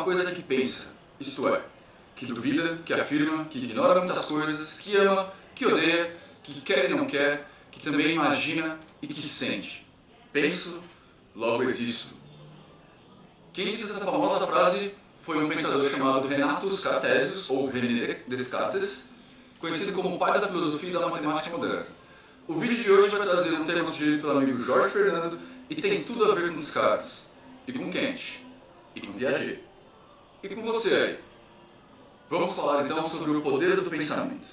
coisa que pensa, isto é, que duvida, que afirma, que ignora muitas coisas, que ama, que odeia, que quer e não quer, que também imagina e que sente. Penso, logo existo. Quem disse essa famosa frase foi um pensador chamado Renatus Cartesius, ou René Descartes, conhecido como o pai da filosofia e da matemática moderna. O vídeo de hoje vai trazer um tema sugerido pelo amigo Jorge Fernando e tem tudo a ver com Descartes, e com Kant, e com Piaget. E com você aí. Vamos falar então sobre o poder do pensamento.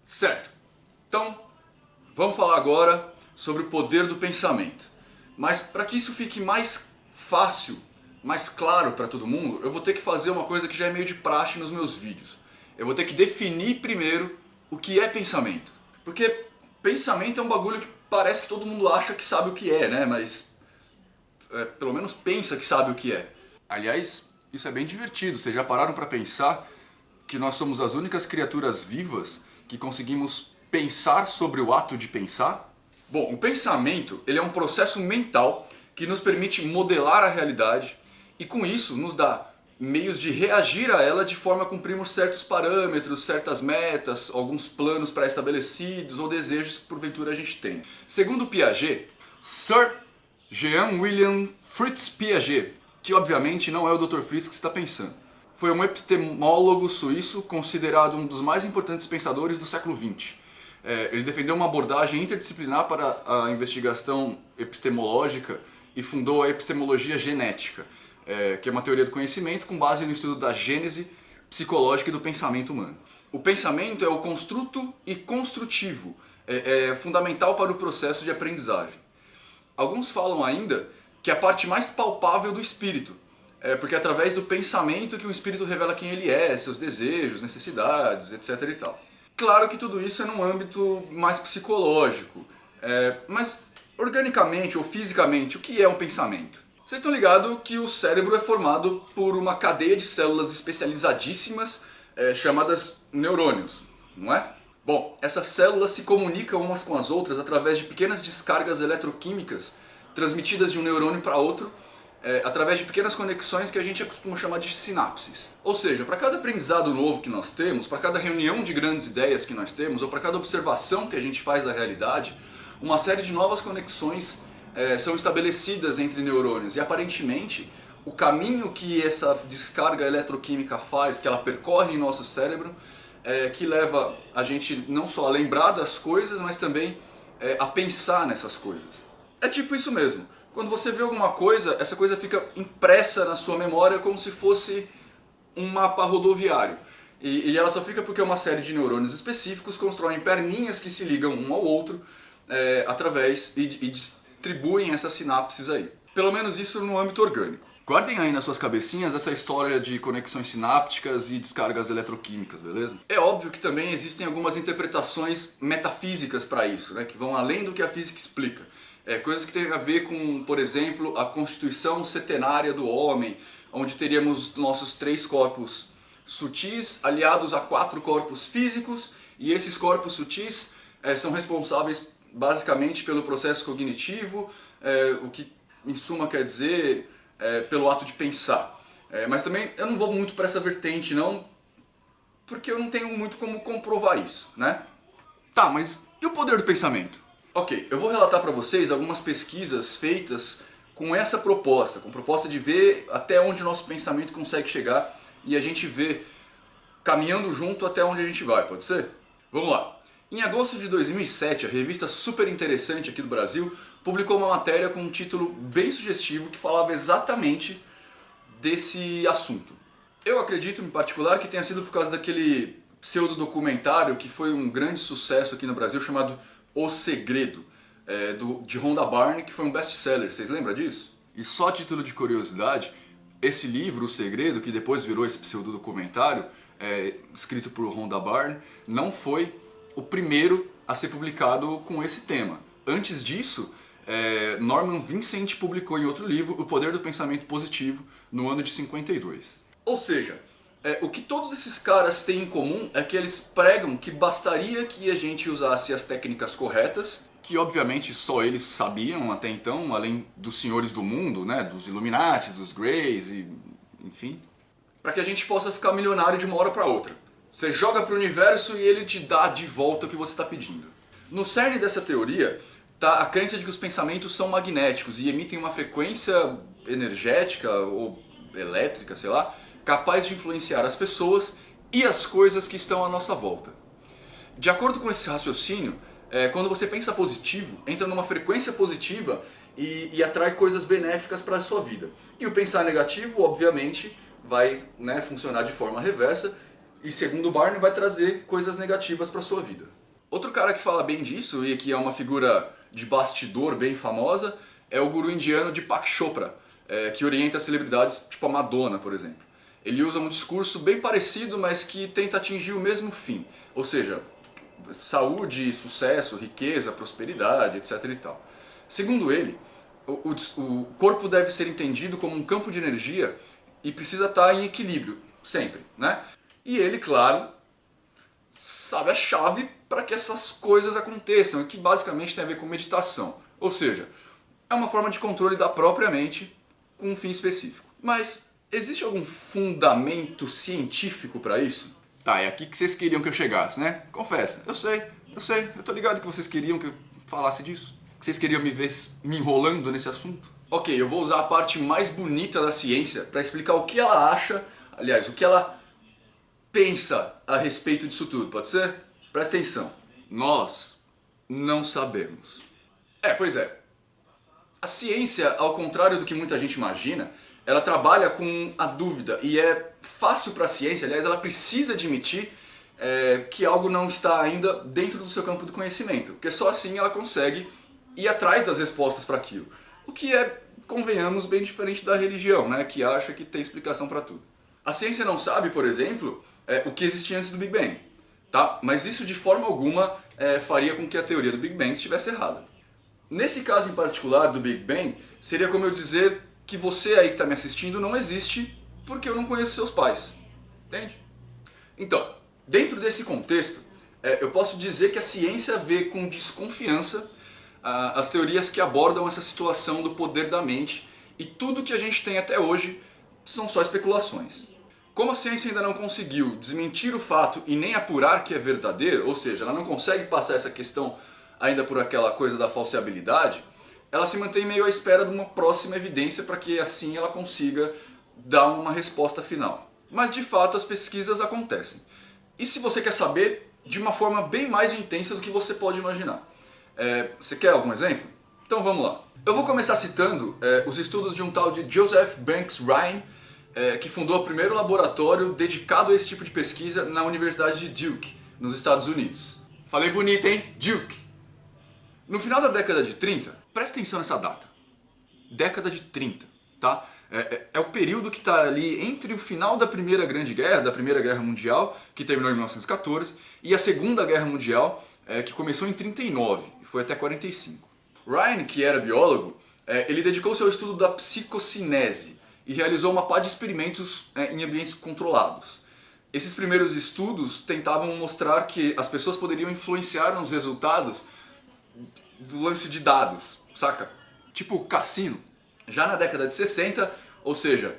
Certo. Então, vamos falar agora sobre o poder do pensamento. Mas para que isso fique mais fácil, mais claro para todo mundo, eu vou ter que fazer uma coisa que já é meio de praxe nos meus vídeos. Eu vou ter que definir primeiro o que é pensamento. Porque pensamento é um bagulho que parece que todo mundo acha que sabe o que é, né? Mas pelo menos pensa que sabe o que é. Aliás, isso é bem divertido. Vocês já pararam para pensar que nós somos as únicas criaturas vivas que conseguimos pensar sobre o ato de pensar? Bom, o pensamento ele é um processo mental que nos permite modelar a realidade e com isso nos dá meios de reagir a ela de forma a cumprirmos certos parâmetros, certas metas, alguns planos pré-estabelecidos ou desejos que porventura a gente tem. Segundo Piaget, Sir Jean-William Fritz Piaget, que obviamente não é o Dr. Fritz que você está pensando, foi um epistemólogo suíço considerado um dos mais importantes pensadores do século XX. Ele defendeu uma abordagem interdisciplinar para a investigação epistemológica e fundou a epistemologia genética, que é uma teoria do conhecimento com base no estudo da gênese psicológica e do pensamento humano. O pensamento é o construto e construtivo, é fundamental para o processo de aprendizagem. Alguns falam ainda que é a parte mais palpável do espírito, porque é através do pensamento que o espírito revela quem ele é, seus desejos, necessidades, etc. e tal. Claro que tudo isso é num âmbito mais psicológico, mas organicamente ou fisicamente, o que é um pensamento? Vocês estão ligados que o cérebro é formado por uma cadeia de células especializadíssimas chamadas neurônios, não é? Bom, essas células se comunicam umas com as outras através de pequenas descargas eletroquímicas transmitidas de um neurônio para outro, através de pequenas conexões que a gente costuma chamar de sinapses. Ou seja, para cada aprendizado novo que nós temos, para cada reunião de grandes ideias que nós temos, ou para cada observação que a gente faz da realidade, uma série de novas conexões são estabelecidas entre neurônios. E aparentemente, o caminho que essa descarga eletroquímica faz, que ela percorre em nosso cérebro, que leva a gente não só a lembrar das coisas, mas também a pensar nessas coisas. É tipo isso mesmo. Quando você vê alguma coisa, essa coisa fica impressa na sua memória como se fosse um mapa rodoviário. E ela só fica porque uma série de neurônios específicos constroem perninhas que se ligam um ao outro através e distribuem essas sinapses aí. Pelo menos isso no âmbito orgânico. Guardem aí nas suas cabecinhas essa história de conexões sinápticas e descargas eletroquímicas, beleza? É óbvio que também existem algumas interpretações metafísicas para isso, né, que vão além do que a física explica. Coisas que têm a ver com, por exemplo, a constituição setenária do homem, onde teríamos nossos 3 corpos sutis aliados a 4 corpos físicos, e esses corpos sutis são responsáveis basicamente pelo processo cognitivo, o que em suma quer dizer pelo ato de pensar. Mas também eu não vou muito para essa vertente não, porque eu não tenho muito como comprovar isso, né? Tá, mas e o poder do pensamento? Ok, eu vou relatar para vocês algumas pesquisas feitas com essa proposta, com a proposta de ver até onde o nosso pensamento consegue chegar e a gente vê caminhando junto até onde a gente vai, pode ser? Vamos lá. Em agosto de 2007, a revista super interessante aqui do Brasil publicou uma matéria com um título bem sugestivo que falava exatamente desse assunto. Eu acredito, em particular, que tenha sido por causa daquele pseudo-documentário que foi um grande sucesso aqui no Brasil chamado O Segredo, de Rhonda Byrne, que foi um best-seller. Vocês lembram disso? E só a título de curiosidade, esse livro, O Segredo, que depois virou esse pseudo-documentário, escrito por Rhonda Byrne, não foi o primeiro a ser publicado com esse tema. Antes disso, Norman Vincent publicou em outro livro O Poder do Pensamento Positivo no ano de 52. Ou seja, o que todos esses caras têm em comum é que eles pregam que bastaria que a gente usasse as técnicas corretas, que obviamente só eles sabiam até então, além dos senhores do mundo, né, dos Illuminati, dos Greys, e enfim, para que a gente possa ficar milionário de uma hora para outra. Você joga para o universo e ele te dá de volta o que você está pedindo. No cerne dessa teoria está a crença de que os pensamentos são magnéticos e emitem uma frequência energética ou elétrica, sei lá, capaz de influenciar as pessoas e as coisas que estão à nossa volta. De acordo com esse raciocínio, quando você pensa positivo, entra numa frequência positiva e atrai coisas benéficas para a sua vida. E o pensar negativo, obviamente, vai, né, funcionar de forma reversa e, segundo Barney, vai trazer coisas negativas para a sua vida. Outro cara que fala bem disso e que é uma figura de bastidor bem famosa é o guru indiano Deepak Chopra, que orienta celebridades tipo a Madonna, por exemplo. Ele usa um discurso bem parecido, mas que tenta atingir o mesmo fim, ou seja, saúde, sucesso, riqueza, prosperidade, etc. e tal. Segundo ele, o corpo deve ser entendido como um campo de energia e precisa estar em equilíbrio, sempre, né? E ele, claro, sabe a chave para que essas coisas aconteçam, que basicamente tem a ver com meditação. Ou seja, é uma forma de controle da própria mente com um fim específico. Mas existe algum fundamento científico para isso? Tá, é aqui que vocês queriam que eu chegasse, né? Confessa, eu sei, eu tô ligado que vocês queriam que eu falasse disso. Que vocês queriam me ver me enrolando nesse assunto. Ok, eu vou usar a parte mais bonita da ciência para explicar o que ela acha, aliás, o que ela pensa a respeito disso tudo, pode ser? Presta atenção. Nós não sabemos. Pois é. A ciência, ao contrário do que muita gente imagina, ela trabalha com a dúvida e é fácil para a ciência, aliás, ela precisa admitir que algo não está ainda dentro do seu campo de conhecimento, porque só assim ela consegue ir atrás das respostas para aquilo. O que é, convenhamos, bem diferente da religião, né, que acha que tem explicação para tudo. A ciência não sabe, por exemplo, o que existia antes do Big Bang, tá? Mas isso de forma alguma faria com que a teoria do Big Bang estivesse errada. Nesse caso em particular do Big Bang, seria como eu dizer que você aí que está me assistindo não existe porque eu não conheço seus pais, entende? Então, dentro desse contexto, eu posso dizer que a ciência vê com desconfiança as teorias que abordam essa situação do poder da mente e tudo que a gente tem até hoje são só especulações. Como a ciência ainda não conseguiu desmentir o fato e nem apurar que é verdadeiro, ou seja, ela não consegue passar essa questão ainda por aquela coisa da falseabilidade, ela se mantém meio à espera de uma próxima evidência para que assim ela consiga dar uma resposta final. Mas de fato as pesquisas acontecem. E se você quer saber, de uma forma bem mais intensa do que você pode imaginar. Você quer algum exemplo? Então vamos lá. Eu vou começar citando os estudos de um tal de Joseph Banks Rhine, que fundou o primeiro laboratório dedicado a esse tipo de pesquisa na Universidade de Duke, nos Estados Unidos. Falei bonito, hein? Duke! No final da década de 30, presta atenção nessa data. Década de 30, tá? É o período que está ali entre o final da Primeira Grande Guerra, da Primeira Guerra Mundial, que terminou em 1914, e a Segunda Guerra Mundial, que começou em 39 e foi até 45. Ryan, que era biólogo, ele dedicou-se ao estudo da psicocinese e realizou uma pá de experimentos em ambientes controlados. Esses primeiros estudos tentavam mostrar que as pessoas poderiam influenciar nos resultados do lance de dados, saca? Tipo cassino. Já na década de 60, ou seja,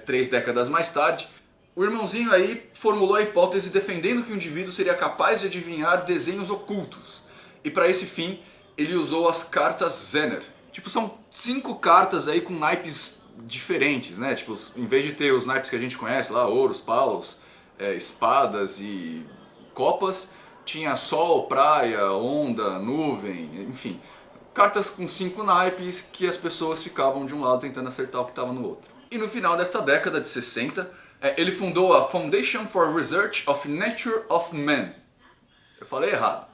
3 décadas mais tarde, o irmãozinho aí formulou a hipótese defendendo que o indivíduo seria capaz de adivinhar desenhos ocultos. E para esse fim, ele usou as cartas Zener. Tipo, são 5 cartas aí com naipes diferentes, né? Tipo, em vez de ter os naipes que a gente conhece lá, ouros, paus, espadas e copas, tinha sol, praia, onda, nuvem, enfim. Cartas com 5 naipes que as pessoas ficavam de um lado tentando acertar o que estava no outro. E no final desta década de 60, ele fundou a Foundation for Research of Nature of Man. Eu falei errado.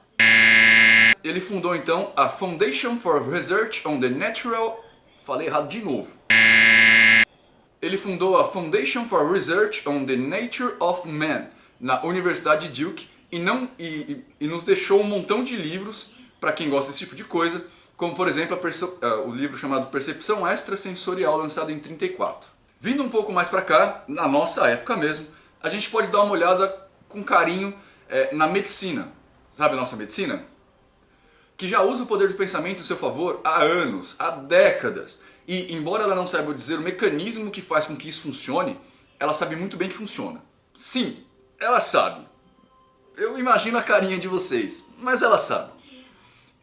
Ele fundou então a Foundation for Research on the Natural... Falei errado de novo. Ele fundou a Foundation for Research on the Nature of Man na Universidade de Duke e nos deixou um montão de livros para quem gosta desse tipo de coisa, como por exemplo o livro chamado Percepção Extrasensorial, lançado em 34. Vindo um pouco mais para cá, na nossa época mesmo, a gente pode dar uma olhada com carinho na medicina. Sabe a nossa medicina? Que já usa o poder do pensamento em seu favor há anos, há décadas. E embora ela não saiba dizer o mecanismo que faz com que isso funcione, ela sabe muito bem que funciona. Sim, ela sabe. Eu imagino a carinha de vocês, mas ela sabe.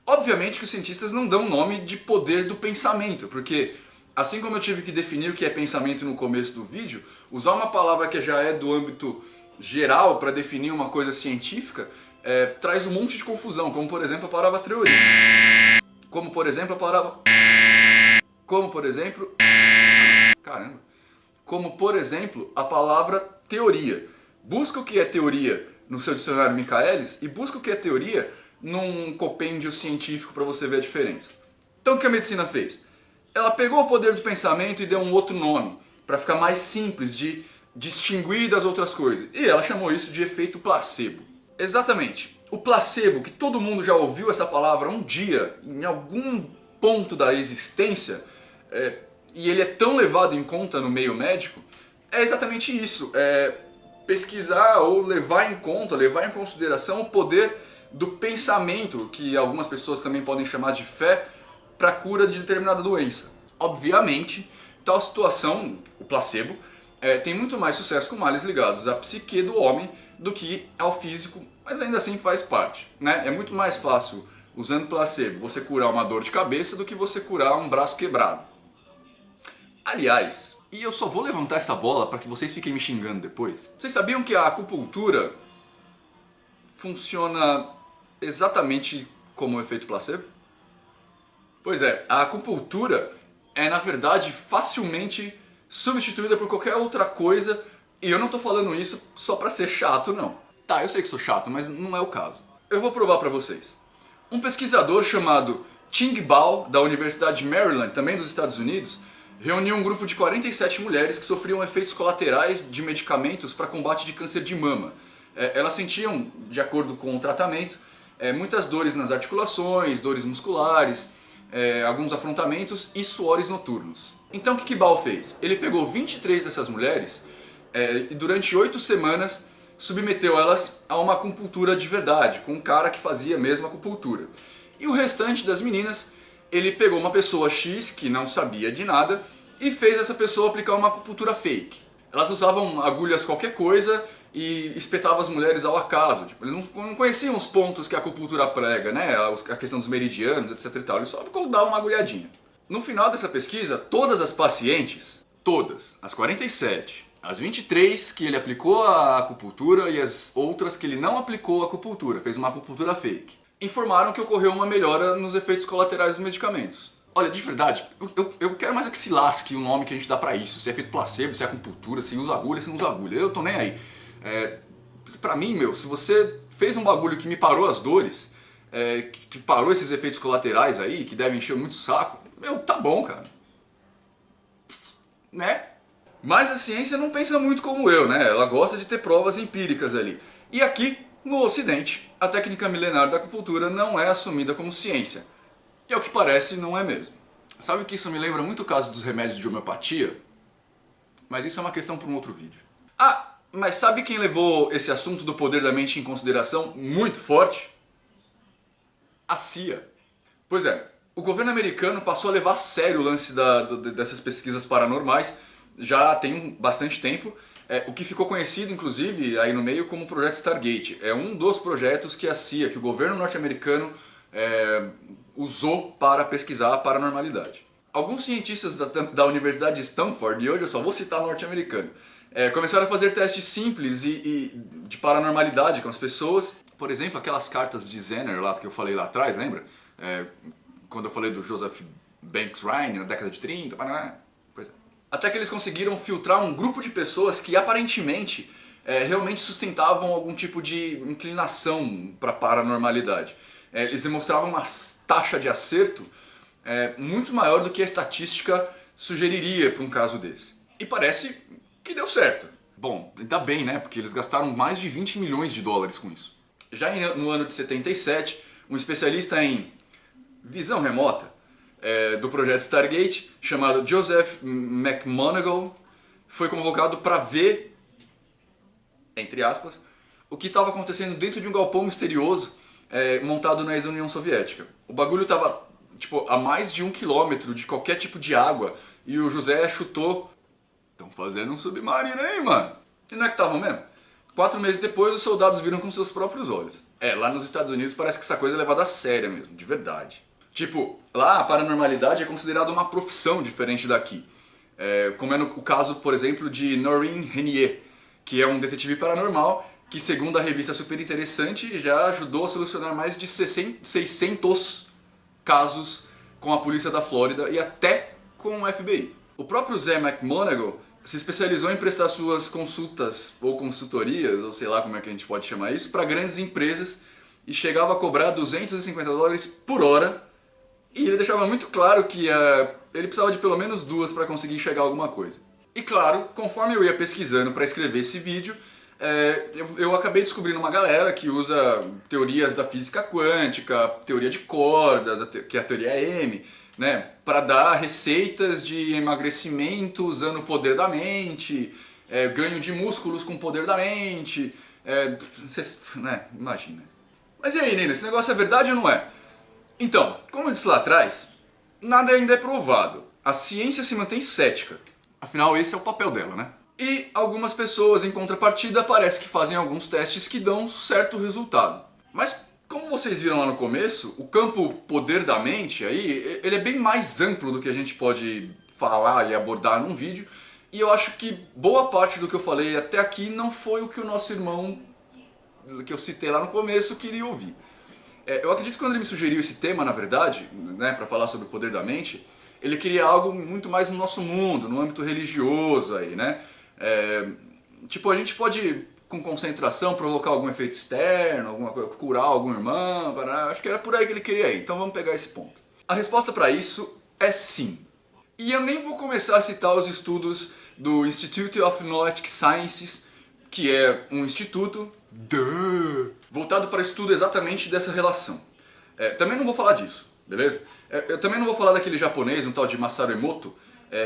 Obviamente que os cientistas não dão o nome de poder do pensamento, porque assim como eu tive que definir o que é pensamento no começo do vídeo, usar uma palavra que já é do âmbito geral para definir uma coisa científica traz um monte de confusão, como por exemplo a palavra teoria. Como por exemplo a palavra... Como por exemplo... Caramba. Como por exemplo a palavra teoria. Busca o que é teoria no seu dicionário Michaelis e busca o que é teoria num compêndio científico para você ver a diferença. Então o que a medicina fez? Ela pegou o poder do pensamento e deu um outro nome, para ficar mais simples de distinguir das outras coisas. E ela chamou isso de efeito placebo. Exatamente. O placebo, que todo mundo já ouviu essa palavra um dia, em algum ponto da existência, e ele é tão levado em conta no meio médico, é exatamente isso. Pesquisar ou levar em conta, levar em consideração o poder do pensamento, que algumas pessoas também podem chamar de fé, para a cura de determinada doença. Obviamente, tal situação, o placebo, tem muito mais sucesso com males ligados à psique do homem do que ao físico, mas ainda assim faz parte, né? É muito mais fácil, usando placebo, você curar uma dor de cabeça do que você curar um braço quebrado. Aliás, e eu só vou levantar essa bola para que vocês fiquem me xingando depois. Vocês sabiam que a acupuntura funciona exatamente como o efeito placebo? Pois é, a acupuntura é na verdade facilmente substituída por qualquer outra coisa, e eu não tô falando isso só pra ser chato não. Tá, eu sei que sou chato, mas não é o caso. Eu vou provar pra vocês. Um pesquisador chamado Ching Bao, da Universidade de Maryland, também dos Estados Unidos, reuniu um grupo de 47 mulheres que sofriam efeitos colaterais de medicamentos para combate de câncer de mama. Elas sentiam, de acordo com o tratamento, muitas dores nas articulações, dores musculares, alguns afrontamentos e suores noturnos. Então o que Bao fez? Ele pegou 23 dessas mulheres e durante 8 semanas submeteu elas a uma acupuntura de verdade, com um cara que fazia mesmo acupuntura. E o restante das meninas, ele pegou uma pessoa X que não sabia de nada e fez essa pessoa aplicar uma acupuntura fake. Elas usavam agulhas qualquer coisa e espetavam as mulheres ao acaso. Tipo, eles não conheciam os pontos que a acupuntura prega, né? A questão dos meridianos, etc e tal. Eles só davam uma agulhadinha. No final dessa pesquisa, todas as pacientes, todas, as 47, as 23 que ele aplicou a acupuntura e as outras que ele não aplicou a acupuntura, fez uma acupuntura fake, informaram que ocorreu uma melhora nos efeitos colaterais dos medicamentos. Olha, de verdade, eu quero mais é que se lasque o nome que a gente dá pra isso. Se é efeito placebo, se é acupuntura, se usa agulha, se não usa agulha. Eu tô nem aí. Pra mim, meu, se você fez um bagulho que me parou as dores, que parou esses efeitos colaterais aí, que devem encher muito o saco, meu, tá bom, cara. Né? Mas a ciência não pensa muito como eu, né? Ela gosta de ter provas empíricas ali. E aqui, no Ocidente, a técnica milenar da acupuntura não é assumida como ciência. E ao que parece, não é mesmo. Sabe que isso me lembra muito o caso dos remédios de homeopatia? Mas isso é uma questão para um outro vídeo. Ah, mas sabe quem levou esse assunto do poder da mente em consideração muito forte? A CIA. Pois é, o governo americano passou a levar a sério o lance dessas pesquisas paranormais já tem bastante tempo, o que ficou conhecido inclusive aí no meio como o Projeto Stargate. É um dos projetos que a CIA, que o governo norte-americano usou para pesquisar a paranormalidade. Alguns cientistas da Universidade de Stanford, e hoje eu só vou citar norte-americano, começaram a fazer testes simples e de paranormalidade com as pessoas. Por exemplo, aquelas cartas de Zener lá que eu falei lá atrás, lembra? Quando eu falei do Joseph Banks Ryan na década de 30, pois é. Até que eles conseguiram filtrar um grupo de pessoas que aparentemente realmente sustentavam algum tipo de inclinação para a paranormalidade. Eles demonstravam uma taxa de acerto muito maior do que a estatística sugeriria para um caso desse. E parece que deu certo. Bom, ainda bem, né? Porque eles gastaram mais de 20 milhões de dólares com isso. Já no ano de 77, um especialista em visão remota do projeto Stargate, chamado Joseph McMoneagle, foi convocado para ver, entre aspas, o que estava acontecendo dentro de um galpão misterioso montado na ex-União Soviética. O bagulho estava tipo, a mais de 1 quilômetro de qualquer tipo de água e o José chutou: "Estão fazendo um submarino aí, mano." E não é que estavam mesmo? 4 meses depois, os soldados viram com seus próprios olhos. Lá nos Estados Unidos parece que essa coisa é levada a sério mesmo, de verdade. Tipo, lá a paranormalidade é considerada uma profissão diferente daqui. Como é no o caso, por exemplo, de Noreen Renier, que é um detetive paranormal que, segundo a revista Super Interessante, já ajudou a solucionar mais de 600 casos com a polícia da Flórida e até com o FBI. O próprio Zé McMoneagle se especializou em prestar suas consultas ou consultorias, ou sei lá como é que a gente pode chamar isso, para grandes empresas e chegava a cobrar $250 por hora, e ele deixava muito claro que ele precisava de pelo menos 2 para conseguir enxergar alguma coisa. E claro, conforme eu ia pesquisando para escrever esse vídeo, eu acabei descobrindo uma galera que usa teorias da física quântica, teoria de cordas, que é a teoria M, né, para dar receitas de emagrecimento usando o poder da mente, ganho de músculos com o poder da mente, né, imagina. Mas e aí, Nina, esse negócio é verdade ou não é? Então, como eu disse lá atrás, nada ainda é provado. A ciência se mantém cética. Afinal, esse é o papel dela, né? E algumas pessoas, em contrapartida, parece que fazem alguns testes que dão certo resultado. Mas, como vocês viram lá no começo, o campo poder da mente aí, ele é bem mais amplo do que a gente pode falar e abordar num vídeo. E eu acho que boa parte do que eu falei até aqui não foi o que o nosso irmão, que eu citei lá no começo, queria ouvir. Eu acredito que quando ele me sugeriu esse tema, na verdade, né, para falar sobre o poder da mente, ele queria algo muito mais no nosso mundo, no âmbito religioso aí, né? Tipo, a gente pode, com concentração, provocar algum efeito externo, alguma coisa, curar algum irmão, acho que era por aí que ele queria ir, então vamos pegar esse ponto. A resposta para isso é sim. E eu nem vou começar a citar os estudos do Institute of Noetic Sciences, que é um instituto voltado para estudo exatamente dessa relação. Também não vou falar disso, beleza? Eu também não vou falar daquele japonês, um tal de Masaru Emoto,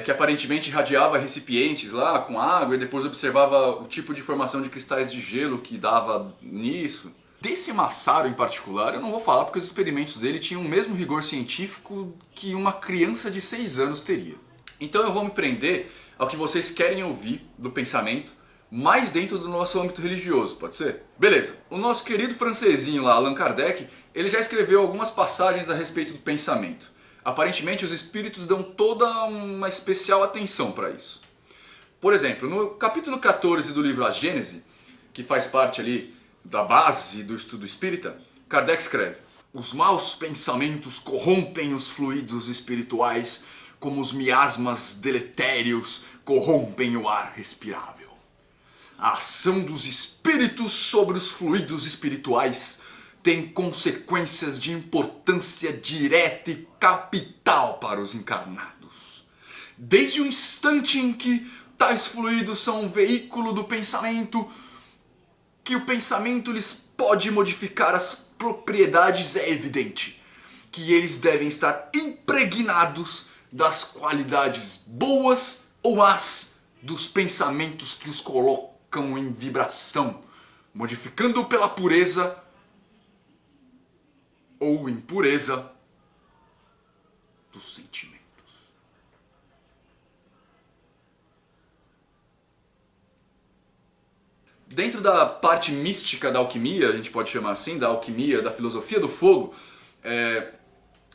que aparentemente irradiava recipientes lá com água e depois observava o tipo de formação de cristais de gelo que dava nisso. Desse Masaru em particular eu não vou falar porque os experimentos dele tinham o mesmo rigor científico que uma criança de 6 anos teria. Então eu vou me prender ao que vocês querem ouvir do pensamento, mais dentro do nosso âmbito religioso, pode ser? Beleza, o nosso querido francesinho lá, Allan Kardec, ele já escreveu algumas passagens a respeito do pensamento. Aparentemente os espíritos dão toda uma especial atenção para isso. Por exemplo, no capítulo 14 do livro A Gênese, que faz parte ali da base do estudo espírita, Kardec escreve: "Os maus pensamentos corrompem os fluidos espirituais como os miasmas deletérios corrompem o ar respirável. A ação dos espíritos sobre os fluidos espirituais tem consequências de importância direta e capital para os encarnados. Desde o instante em que tais fluidos são um veículo do pensamento, que o pensamento lhes pode modificar as propriedades, é evidente que eles devem estar impregnados das qualidades boas ou más dos pensamentos que os colocam em vibração, modificando pela pureza ou impureza dos sentimentos." Dentro da parte mística da alquimia, a gente pode chamar assim, da alquimia, da filosofia do fogo,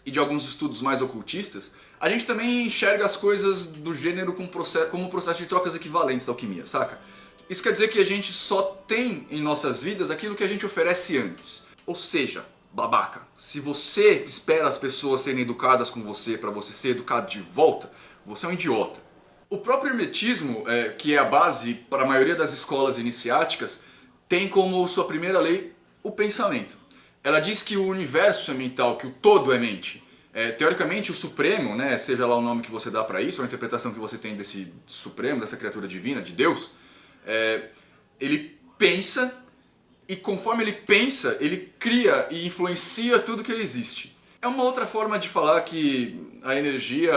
e de alguns estudos mais ocultistas, a gente também enxerga as coisas do gênero como processo de trocas equivalentes da alquimia, saca? Isso quer dizer que a gente só tem em nossas vidas aquilo que a gente oferece antes. Ou seja, babaca, se você espera as pessoas serem educadas com você para você ser educado de volta, você é um idiota. O próprio hermetismo, que é a base para a maioria das escolas iniciáticas, tem como sua primeira lei o pensamento. Ela diz que o universo é mental, que o todo é mente. Teoricamente o Supremo, né, seja lá o nome que você dá para isso, ou a interpretação que você tem desse Supremo, dessa criatura divina, de Deus, ele pensa e conforme ele pensa, ele cria e influencia tudo que ele existe. É uma outra forma de falar que a energia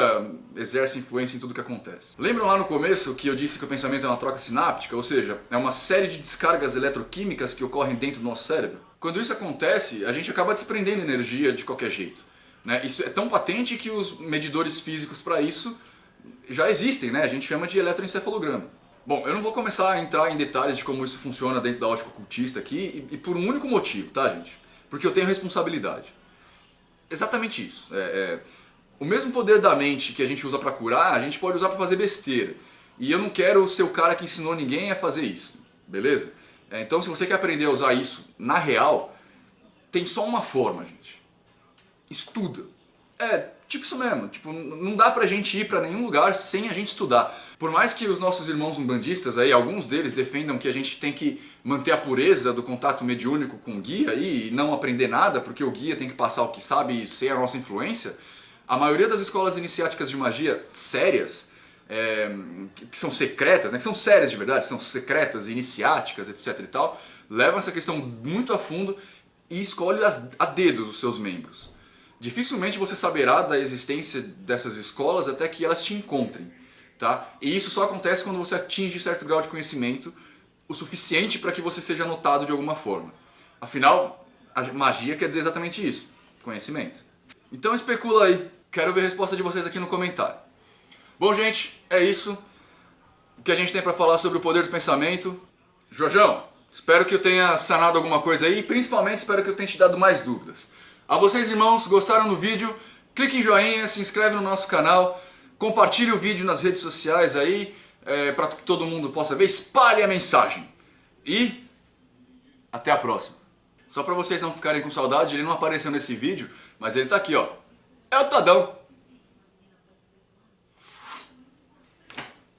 exerce influência em tudo que acontece. Lembram lá no começo que eu disse que o pensamento é uma troca sináptica? Ou seja, é uma série de descargas eletroquímicas que ocorrem dentro do nosso cérebro? Quando isso acontece, a gente acaba desprendendo energia de qualquer jeito, né? Isso é tão patente que os medidores físicos para isso já existem, né? A gente chama de eletroencefalograma. Bom, eu não vou começar a entrar em detalhes de como isso funciona dentro da ótica ocultista aqui, e por um único motivo, tá, gente? Porque eu tenho responsabilidade. Exatamente isso. O mesmo poder da mente que a gente usa para curar, a gente pode usar para fazer besteira. E eu não quero ser o cara que ensinou ninguém a fazer isso, beleza? Então, se você quer aprender a usar isso na real, tem só uma forma, gente. Estuda. Tipo isso mesmo. Tipo, não dá pra gente ir pra nenhum lugar sem a gente estudar. Por mais que os nossos irmãos umbandistas aí, alguns deles defendam que a gente tem que manter a pureza do contato mediúnico com o guia aí, e não aprender nada, porque o guia tem que passar o que sabe e ser a nossa influência, a maioria das escolas iniciáticas de magia sérias, que são secretas, né, que são sérias de verdade, são secretas, iniciáticas, etc e tal, levam essa questão muito a fundo e escolhem a dedos os seus membros. Dificilmente você saberá da existência dessas escolas até que elas te encontrem, tá? E isso só acontece quando você atinge certo grau de conhecimento, o suficiente para que você seja notado de alguma forma. Afinal, a magia quer dizer exatamente isso, conhecimento. Então especula aí, quero ver a resposta de vocês aqui no comentário. Bom, gente, é isso que a gente tem para falar sobre o poder do pensamento. Jorjão, espero que eu tenha sanado alguma coisa aí e principalmente espero que eu tenha te dado mais dúvidas. A vocês, irmãos, gostaram do vídeo? Clique em joinha, se inscreve no nosso canal, compartilhe o vídeo nas redes sociais aí, para que todo mundo possa ver, espalhe a mensagem. E até a próxima. Só para vocês não ficarem com saudade, ele não apareceu nesse vídeo, mas ele tá aqui, ó. É o Tadão.